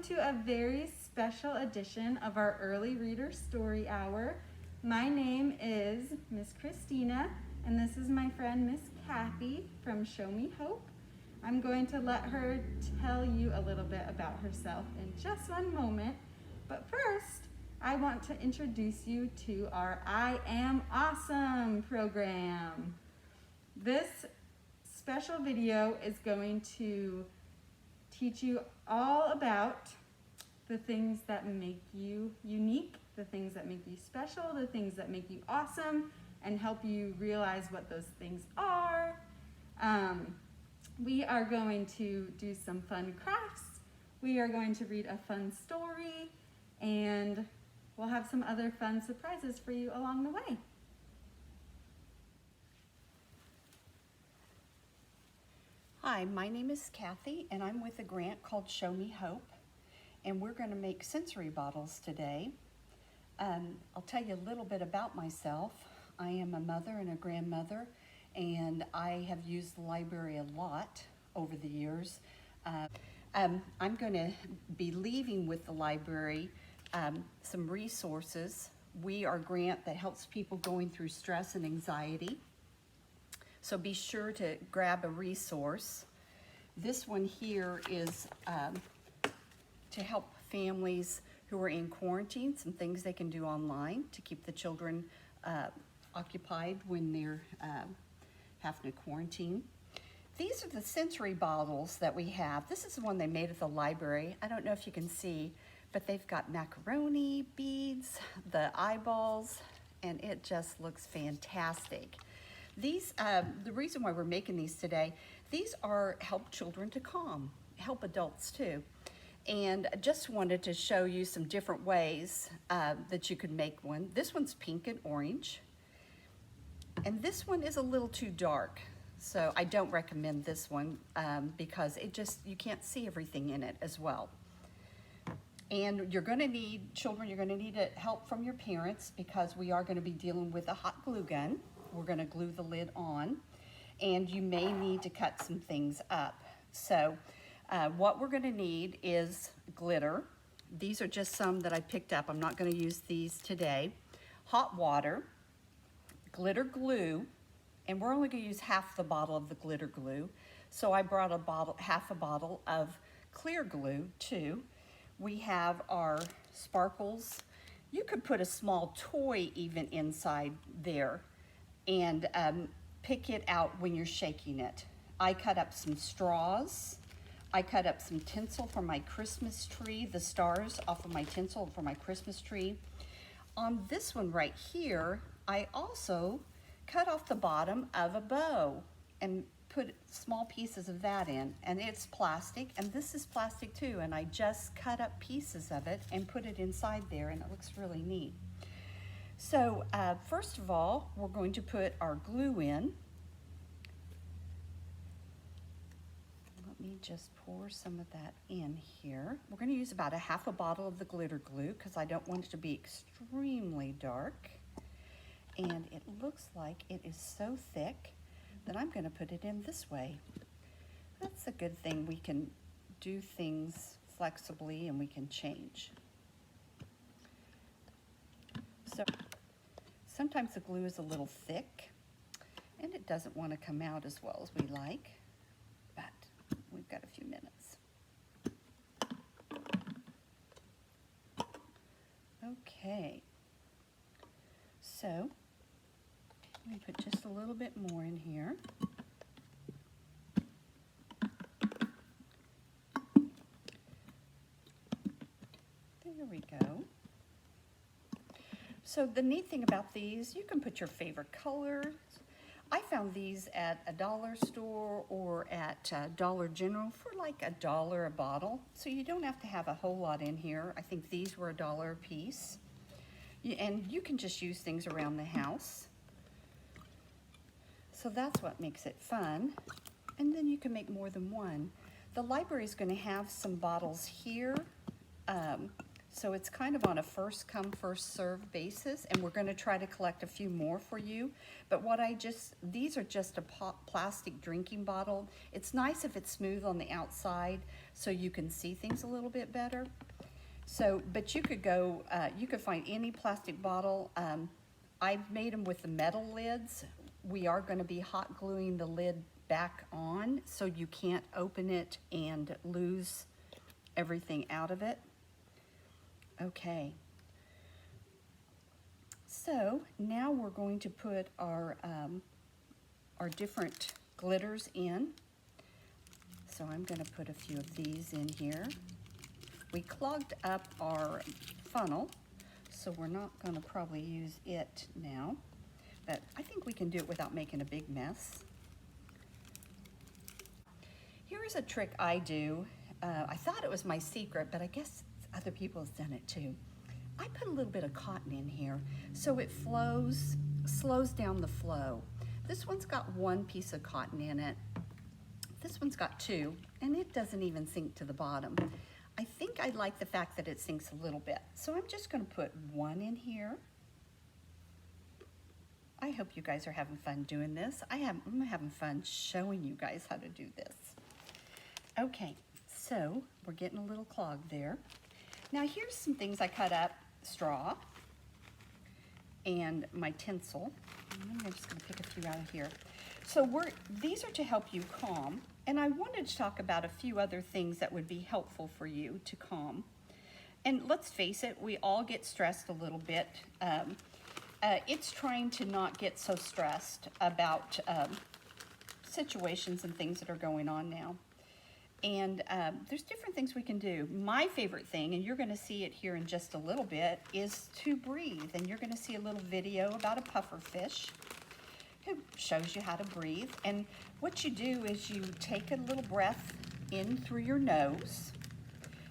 to a very special edition of our Early Reader Story Hour. My name is Miss Christina, and this is my friend Miss Cathy from Show Me Hope. I'm going to let her tell you a little bit about herself in just one moment, but first, I want to introduce you to our I Am Awesome program. This special video is going to teach you all about the things that make you unique, the things that make you special, the things that make you awesome, and help you realize what those things are. We are going to do some fun crafts. We are going to read a fun story, and we'll have some other fun surprises for you along the way. Hi, my name is Cathy, and I'm with a grant called Show Me Hope, and we're going to make sensory bottles today. I'll tell you a little bit about myself. I am a mother and a grandmother, and I have used the library a lot over the years. I'm going to be leaving with the library some resources. We are a grant that helps people going through stress and anxiety. So be sure to grab a resource. This one here is to help families who are in quarantine, some things they can do online to keep the children occupied when they're having to quarantine. These are the sensory bottles that we have. This is the one they made at the library. I don't know if you can see, but they've got macaroni, beads, the eyeballs, and it just looks fantastic. These, the reason why we're making these today, these are help children to calm, help adults too. And I just wanted to show you some different ways that you could make one. This one's pink and orange. And this one is a little too dark. So I don't recommend this one because you can't see everything in it as well. And you're gonna need, children, you're gonna need help from your parents because we are gonna be dealing with a hot glue gun. We're gonna glue the lid on, and you may need to cut some things up. So what we're gonna need is glitter. These are just some that I picked up. I'm not gonna use these today. Hot water, glitter glue, and we're only gonna use half the bottle of the glitter glue. So I brought half a bottle of clear glue too. We have our sparkles. You could put a small toy even inside there and pick it out when you're shaking it. I cut up some straws. I cut up some tinsel for my Christmas tree, the stars off of my tinsel for my Christmas tree. On this one right here, I also cut off the bottom of a bow and put small pieces of that in, and it's plastic, and this is plastic too, and I just cut up pieces of it and put it inside there, and it looks really neat. So first of all, we're going to put our glue in. Let me just pour some of that in here. We're going to use about half a bottle of the glitter glue because I don't want it to be extremely dark. And it looks like it is so thick that I'm going to put it in this way. That's a good thing. We can do things flexibly and we can change. So sometimes the glue is a little thick and it doesn't want to come out as well as we like, but we've got a few minutes. Okay, so let me put just a little bit more in here. There we go. So the neat thing about these, you can put your favorite colors. I found these at a dollar store or at Dollar General for like $1 a bottle. So you don't have to have a whole lot in here. I think these were $1 a piece. And you can just use things around the house. So that's what makes it fun. And then you can make more than one. The library is going to have some bottles here. So it's kind of on a first come, first serve basis, and we're gonna try to collect a few more for you. But these are just a plastic drinking bottle. It's nice if it's smooth on the outside so you can see things a little bit better. So, but you could go, you could find any plastic bottle. I've made them with the metal lids. We are gonna be hot gluing the lid back on so you can't open it and lose everything out of it. Okay, so now we're going to put our different glitters in. So I'm going to put a few of these in here. We clogged up our funnel, so we're not going to probably use it now, but I think we can do it without making a big mess. Here's a trick I do. I thought it was my secret, but I guess other people have done it too. I put a little bit of cotton in here so it slows down the flow. This one's got one piece of cotton in it. This one's got two, and it doesn't even sink to the bottom. I think I like the fact that it sinks a little bit. So I'm just gonna put one in here. I hope you guys are having fun doing this. I'm having fun showing you guys how to do this. Okay, so we're getting a little clogged there. Now here's some things I cut up: straw and my tinsel. I'm just going to pick a few out of here. So these are to help you calm, and I wanted to talk about a few other things that would be helpful for you to calm. And let's face it, we all get stressed a little bit. It's trying to not get so stressed about situations and things that are going on now. And there's different things we can do. My favorite thing, and you're going to see it here in just a little bit, is to breathe. And you're going to see a little video about a puffer fish who shows you how to breathe. And what you do is you take a little breath in through your nose.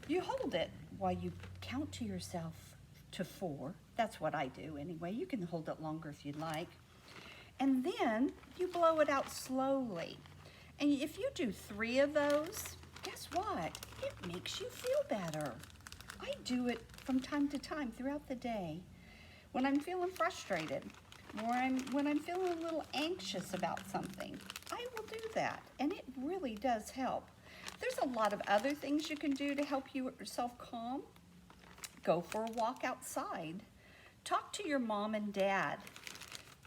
You hold it while you count to yourself to 4. That's what I do anyway. You can hold it longer if you'd like. And then you blow it out slowly. And if you do 3 of those, guess what? It makes you feel better. I do it from time to time throughout the day. When I'm feeling frustrated, or when I'm feeling a little anxious about something, I will do that, and it really does help. There's a lot of other things you can do to help yourself calm. Go for a walk outside. Talk to your mom and dad.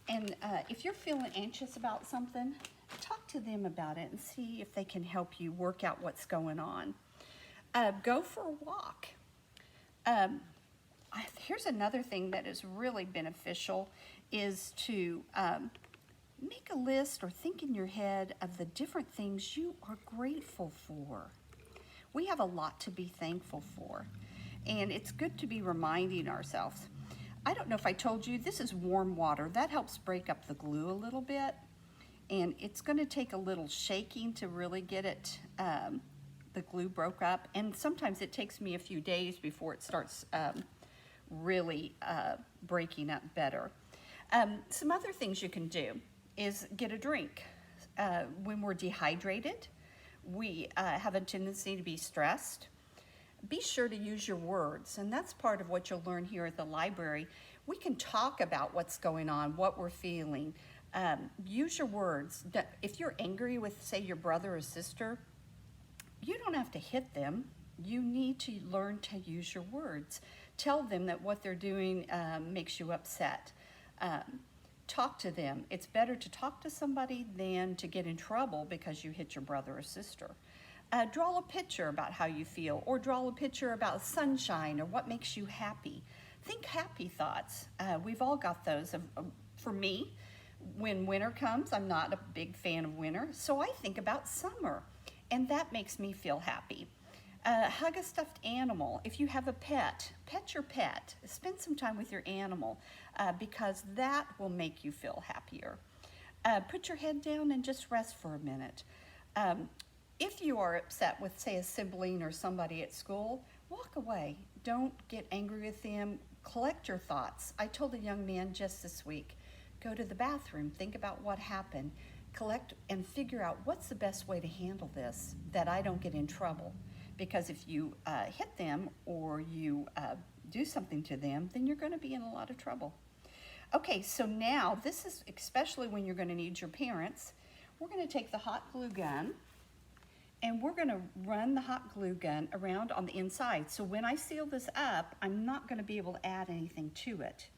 And if you're feeling anxious about something, talk to them about it and see if they can help you work out what's going on. Go for a walk. Here's another thing that is really beneficial, is to make a list or think in your head of the different things you are grateful for. We have a lot to be thankful for, and it's good to be reminding ourselves. I don't know if I told you, this is warm water. That helps break up the glue a little bit. And it's going to take a little shaking to really get it, the glue broke up. And sometimes it takes me a few days before it starts really breaking up better. Some other things you can do is get a drink. When we're dehydrated, we have a tendency to be stressed. Be sure to use your words, and that's part of what you'll learn here at the library. We can talk about what's going on, what we're feeling. Use your words. If you're angry with, say, your brother or sister, you don't have to hit them. You need to learn to use your words. Tell them that what they're doing makes you upset. Talk to them. It's better to talk to somebody than to get in trouble because you hit your brother or sister. Draw a picture about how you feel, or draw a picture about sunshine or what makes you happy. Think happy thoughts. We've all got those. For me, when winter comes, I'm not a big fan of winter, so I think about summer, and that makes me feel happy. Hug a stuffed animal. If you have a pet, pet your pet. Spend some time with your animal because that will make you feel happier. Put your head down and just rest for a minute. If you are upset with, say, a sibling or somebody at school, walk away. Don't get angry with them. Collect your thoughts. I told a young man just this week, go to the bathroom, think about what happened, collect and figure out what's the best way to handle this, that I don't get in trouble. because if you hit them or you do something to them, then you're going to be in a lot of trouble. Okay, so now this is especially when you're going to need your parents. We're going to take the hot glue gun and we're going to run the hot glue gun around on the inside. So when I seal this up, I'm not going to be able to add anything to it.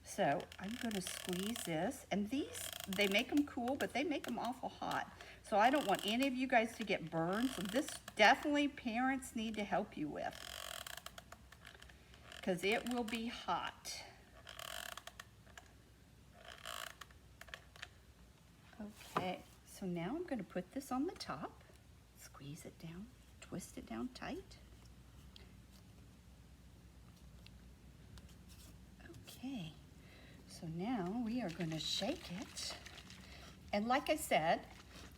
So I'm going to squeeze this, and these, they make them cool, but they make them awful hot. So I don't want any of you guys to get burned. So this definitely parents need to help you with, because it will be hot. Okay, so now I'm going to put this on the top, squeeze it down, twist it down tight. Okay, so now we are going to shake it. And like I said,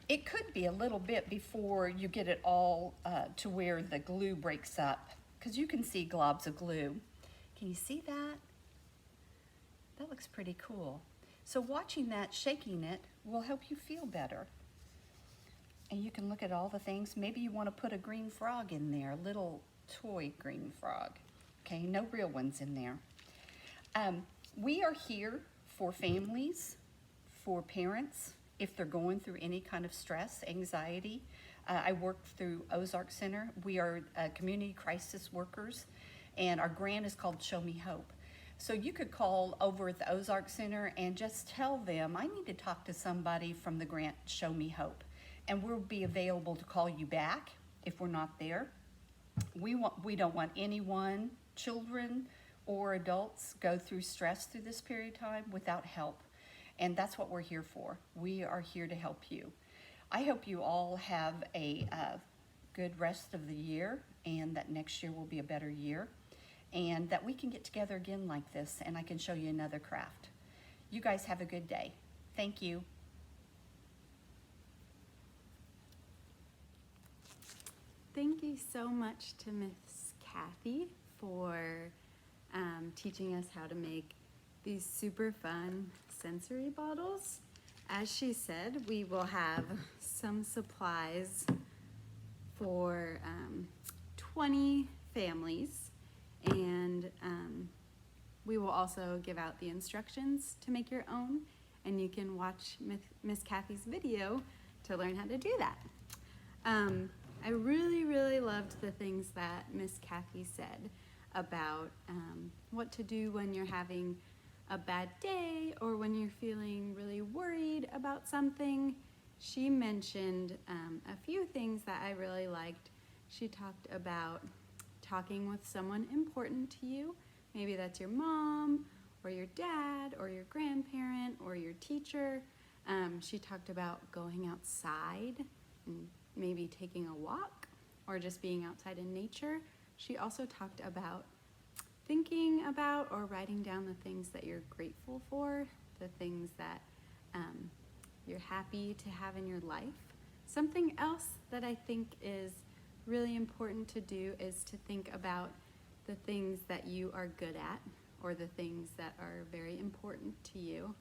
it could be a little bit before you get it all to where the glue breaks up, because you can see globs of glue. Can you see that? That looks pretty cool. So watching that, shaking it, will help you feel better. And you can look at all the things. Maybe you want to put a green frog in there, a little toy green frog. Okay, no real ones in there. We are here for families, for parents, if they're going through any kind of stress, anxiety. I work through Ozark Center. We are community crisis workers, and our grant is called Show Me Hope. So you could call over at the Ozark Center and just tell them, I need to talk to somebody from the grant Show Me Hope. And we'll be available to call you back if we're not there. We don't want anyone, children or adults, go through stress through this period of time without help. And that's what we're here for. We are here to help you. I hope you all have a good rest of the year, and that next year will be a better year, and that we can get together again like this and I can show you another craft. You guys have a good day. Thank you. Thank you so much to Miss Cathy for teaching us how to make these super fun sensory bottles. As she said, we will have some supplies for 20 families, and we will also give out the instructions to make your own, and you can watch Miss Cathy's video to learn how to do that. I really loved the things that Miss Cathy said about what to do when you're having a bad day or when you're feeling really worried about something. She mentioned a few things that I really liked. She talked about talking with someone important to you. Maybe that's your mom or your dad or your grandparent or your teacher. She talked about going outside and maybe taking a walk or just being outside in nature. She also talked about thinking about or writing down the things that you're grateful for, the things that you're happy to have in your life. Something else that I think is really important to do is to think about the things that you are good at or the things that are very important to you,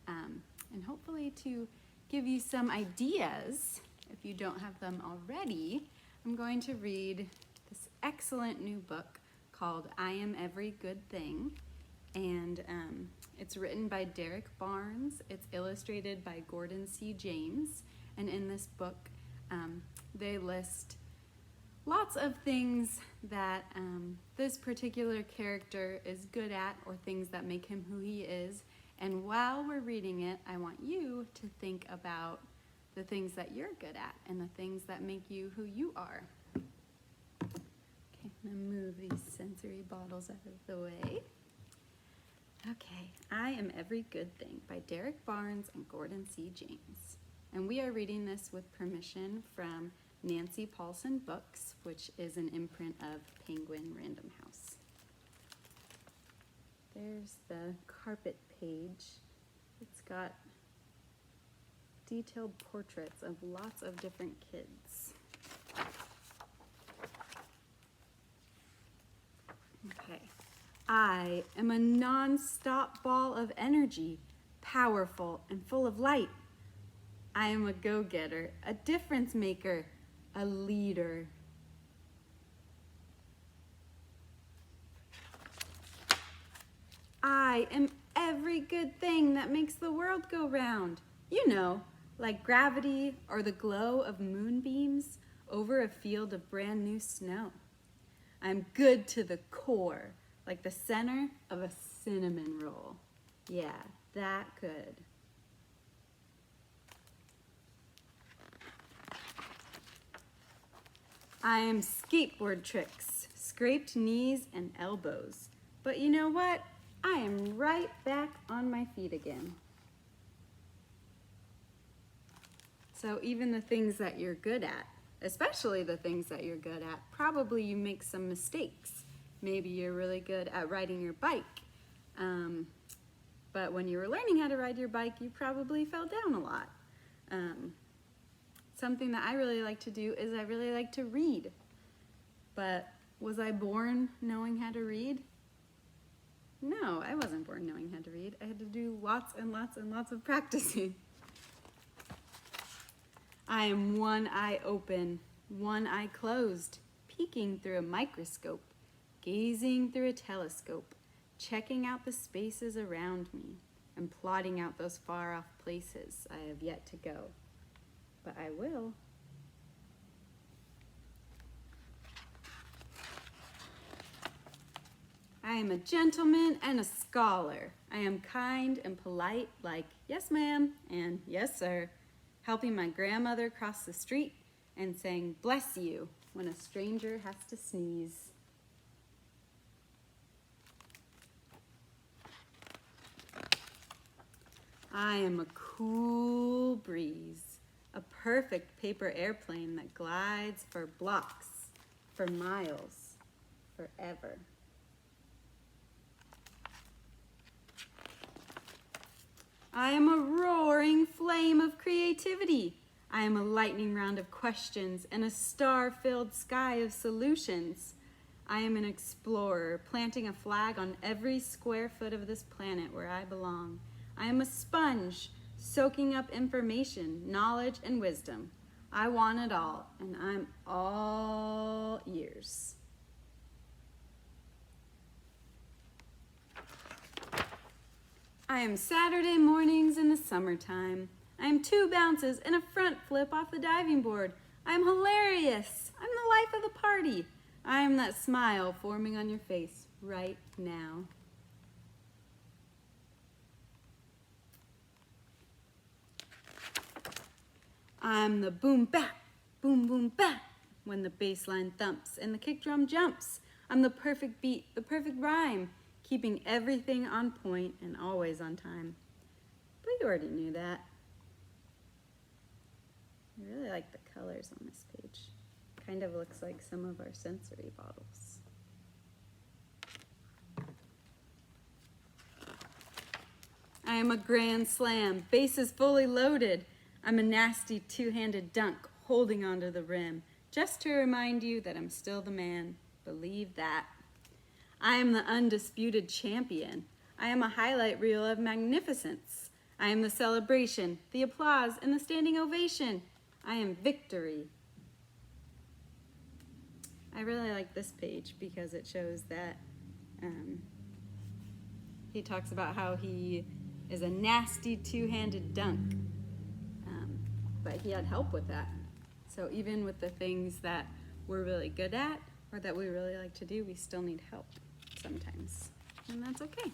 and hopefully to give you some ideas. If you don't have them already, I'm going to read this excellent new book called I Am Every Good Thing, and it's written by Derek Barnes. It's illustrated by Gordon C. James, and in this book they list lots of things that this particular character is good at or things that make him who he is. And while we're reading it, I want you to think about the things that you're good at and the things that make you who you are. Okay, I'm gonna move these sensory bottles out of the way. Okay, I Am Every Good Thing by Derek Barnes and Gordon C. James. And we are reading this with permission from Nancy Paulson Books, which is an imprint of Penguin Random House. There's the carpet page. It's got detailed portraits of lots of different kids. Okay. I am a non-stop ball of energy, powerful and full of light. I am a go-getter, a difference maker, a leader. I am every good thing that makes the world go round. You know, like gravity or the glow of moonbeams over a field of brand new snow. I'm good to the core, like the center of a cinnamon roll. Yeah, that good. I am skateboard tricks, scraped knees and elbows. But you know what? I am right back on my feet again. So even the things that you're good at, especially the things that you're good at, probably you make some mistakes. Maybe you're really good at riding your bike. But when you were learning how to ride your bike, you probably fell down a lot. Something that I really like to do is I really like to read. But was I born knowing how to read? No, I wasn't born knowing how to read. I had to do lots and lots and lots of practicing. I am one eye open, one eye closed, peeking through a microscope, gazing through a telescope, checking out the spaces around me, and plotting out those far-off places I have yet to go. But I will. I am a gentleman and a scholar. I am kind and polite like, yes ma'am, and yes sir, helping my grandmother cross the street and saying, bless you, when a stranger has to sneeze. I am a cool breeze, a perfect paper airplane that glides for blocks, for miles, forever. I am a roaring flame of creativity. I am a lightning round of questions and a star-filled sky of solutions. I am an explorer, planting a flag on every square foot of this planet where I belong. I am a sponge, soaking up information, knowledge, and wisdom. I want it all, and I'm all ears. I am Saturday mornings in the summertime. I am 2 bounces and a front flip off the diving board. I am hilarious. I'm the life of the party. I am that smile forming on your face right now. I'm the boom bap, boom boom bap, when the bass line thumps and the kick drum jumps. I'm the perfect beat, the perfect rhyme, keeping everything on point and always on time. But you already knew that. I really like the colors on this page. Kind of looks like some of our sensory bottles. I am a grand slam, bases fully loaded. I'm a nasty 2-handed dunk holding onto the rim, just to remind you that I'm still the man. Believe that. I am the undisputed champion. I am a highlight reel of magnificence. I am the celebration, the applause, and the standing ovation. I am victory. I really like this page because it shows that he talks about how he is a nasty 2-handed dunk, but he had help with that. So even with the things that we're really good at or that we really like to do, we still need help sometimes, and that's okay.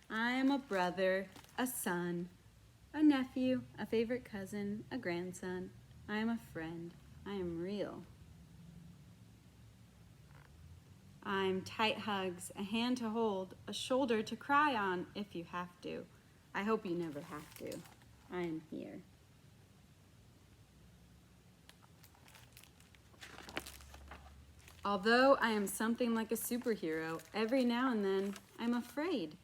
I am a brother, a son, a nephew, a favorite cousin, a grandson. I am a friend. I am real. I'm tight hugs, a hand to hold, a shoulder to cry on if you have to. I hope you never have to. I am here. Although I am something like a superhero, every now and then I'm afraid.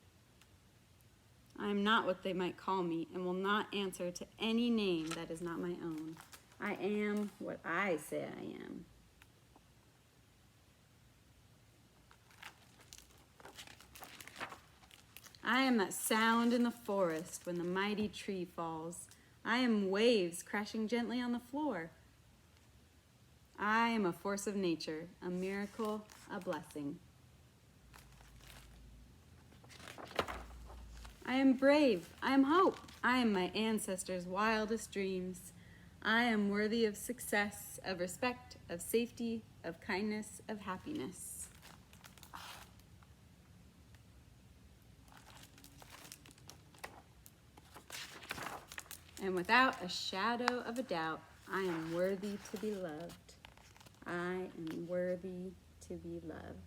I am not what they might call me and will not answer to any name that is not my own. I am what I say I am. I am that sound in the forest when the mighty tree falls. I am waves crashing gently on the floor. I am a force of nature, a miracle, a blessing. I am brave. I am hope. I am my ancestors' wildest dreams. I am worthy of success, of respect, of safety, of kindness, of happiness. And without a shadow of a doubt, I am worthy to be loved. I am worthy to be loved.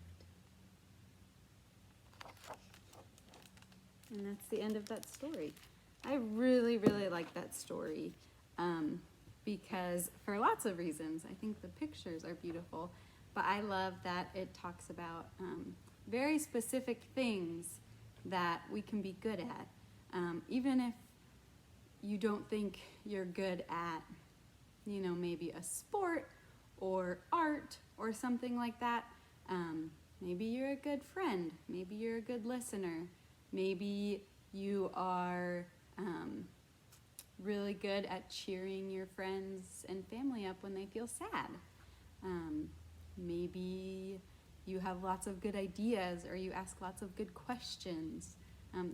And that's the end of that story. I really, really like that story because for lots of reasons. I think the pictures are beautiful, but I love that it talks about very specific things that we can be good at. Even if you don't think you're good at, maybe a sport or art or something like that. Maybe you're a good friend. Maybe you're a good listener. Maybe you are really good at cheering your friends and family up when they feel sad. Maybe you have lots of good ideas or you ask lots of good questions.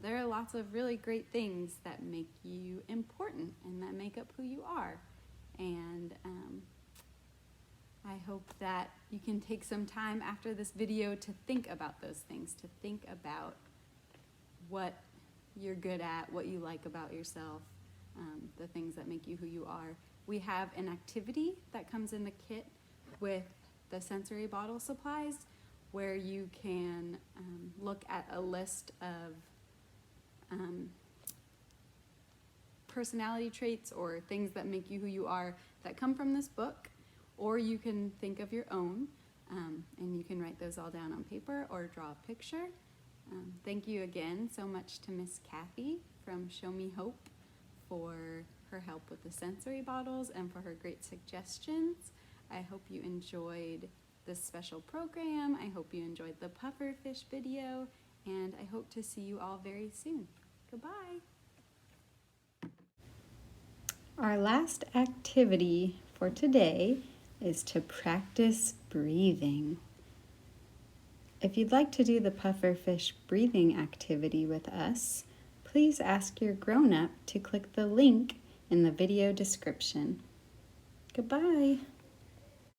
There are lots of really great things that make you important and that make up who you are. And I hope that you can take some time after this video to think about those things, to think about what you're good at, what you like about yourself, the things that make you who you are. We have an activity that comes in the kit with the sensory bottle supplies where you can look at a list of personality traits or things that make you who you are that come from this book, or you can think of your own and you can write those all down on paper or draw a picture. Thank you again so much to Miss Cathy from Show Me Hope for her help with the sensory bottles and for her great suggestions. I hope you enjoyed this special program. I hope you enjoyed the pufferfish video, and I hope to see you all very soon. Goodbye. Our last activity for today is to practice breathing. If you'd like to do the pufferfish breathing activity with us, please ask your grown-up to click the link in the video description. Goodbye.